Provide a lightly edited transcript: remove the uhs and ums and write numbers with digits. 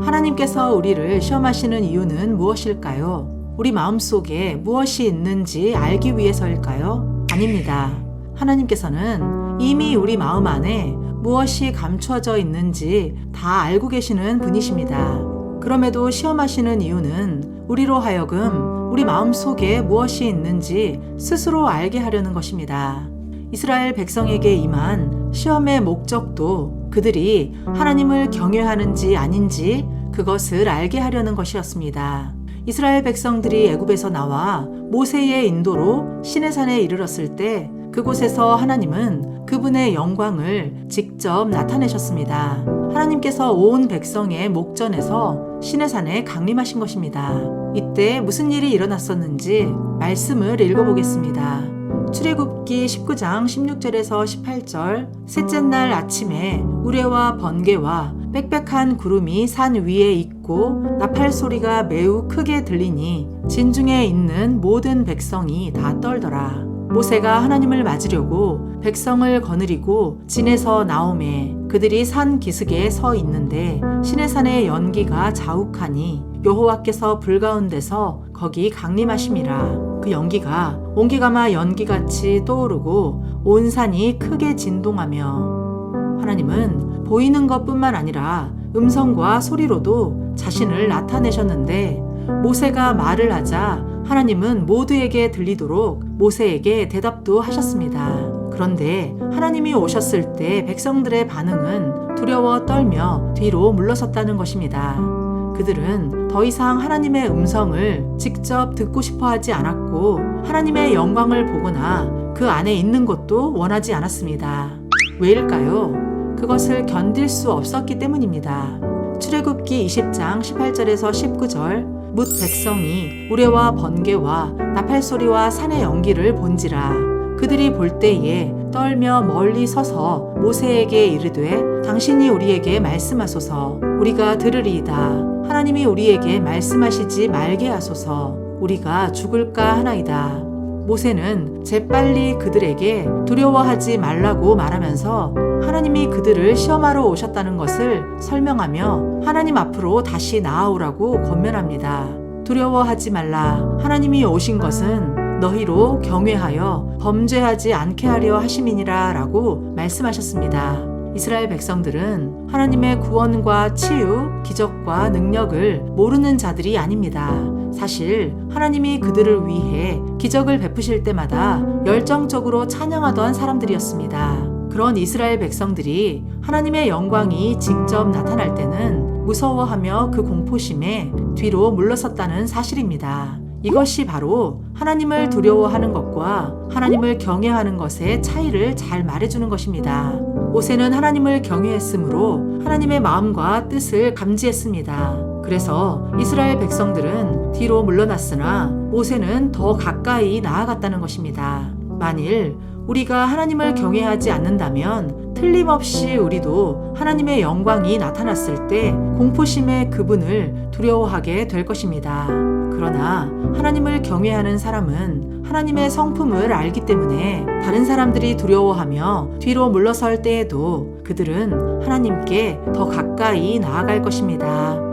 하나님께서 우리를 시험하시는 이유는 무엇일까요? 우리 마음속에 무엇이 있는지 알기 위해서일까요? 아닙니다. 하나님께서는 이미 우리 마음 안에 무엇이 감추어져 있는지 다 알고 계시는 분이십니다. 그럼에도 시험하시는 이유는 우리로 하여금 우리 마음속에 무엇이 있는지 스스로 알게 하려는 것입니다. 이스라엘 백성에게 임한 시험의 목적도 그들이 하나님을 경외하는지 아닌지 그것을 알게 하려는 것이었습니다. 이스라엘 백성들이 애굽에서 나와 모세의 인도로 시내산에 이르렀을 때 그곳에서 하나님은 그분의 영광을 직접 나타내셨습니다. 하나님께서 온 백성의 목전에서 시내산에 강림하신 것입니다. 이때 무슨 일이 일어났었는지 말씀을 읽어보겠습니다. 출애굽기 19장 16절에서 18절. 셋째 날 아침에 우레와 번개와 빽빽한 구름이 산 위에 있고 나팔 소리가 매우 크게 들리니 진중에 있는 모든 백성이 다 떨더라. 모세가 하나님을 맞으려고 백성을 거느리고 진에서 나오매 그들이 산 기슭에 서 있는데 시내산의 연기가 자욱하니 여호와께서 불가운데서 거기 강림하심이라. 그 연기가 온기가마 연기같이 떠오르고 온 산이 크게 진동하며 하나님은 보이는 것뿐만 아니라 음성과 소리로도 자신을 나타내셨는데 모세가 말을 하자 하나님은 모두에게 들리도록 모세에게 대답도 하셨습니다. 그런데 하나님이 오셨을 때 백성들의 반응은 두려워 떨며 뒤로 물러섰다는 것입니다. 그들은 더 이상 하나님의 음성을 직접 듣고 싶어 하지 않았고 하나님의 영광을 보거나 그 안에 있는 것도 원하지 않았습니다. 왜일까요? 그것을 견딜 수 없었기 때문입니다. 출애굽기 20장 18절에서 19절. 뭇 백성이 우레와 번개와 나팔소리와 산의 연기를 본지라. 그들이 볼 때에 떨며 멀리 서서 모세에게 이르되 당신이 우리에게 말씀하소서. 우리가 들으리이다. 하나님이 우리에게 말씀하시지 말게 하소서. 우리가 죽을까 하나이다. 모세는 재빨리 그들에게 두려워하지 말라고 말하면서 하나님이 그들을 시험하러 오셨다는 것을 설명하며 하나님 앞으로 다시 나아오라고 권면합니다. 두려워하지 말라. 하나님이 오신 것은 너희로 경외하여 범죄하지 않게 하려 하심이니라 라고 말씀하셨습니다. 이스라엘 백성들은 하나님의 구원과 치유, 기적과 능력을 모르는 자들이 아닙니다. 사실 하나님이 그들을 위해 기적을 베푸실 때마다 열정적으로 찬양하던 사람들이었습니다. 그런 이스라엘 백성들이 하나님의 영광이 직접 나타날 때는 무서워하며 그 공포심에 뒤로 물러섰다는 사실입니다. 이것이 바로 하나님을 두려워하는 것과 하나님을 경외하는 것의 차이를 잘 말해주는 것입니다. 모세는 하나님을 경외했으므로 하나님의 마음과 뜻을 감지했습니다. 그래서 이스라엘 백성들은 뒤로 물러났으나 모세는 더 가까이 나아갔다는 것입니다. 만일 우리가 하나님을 경외하지 않는다면 틀림없이 우리도 하나님의 영광이 나타났을 때 공포심에 그분을 두려워하게 될 것입니다. 그러나 하나님을 경외하는 사람은 하나님의 성품을 알기 때문에 다른 사람들이 두려워하며 뒤로 물러설 때에도 그들은 하나님께 더 가까이 나아갈 것입니다.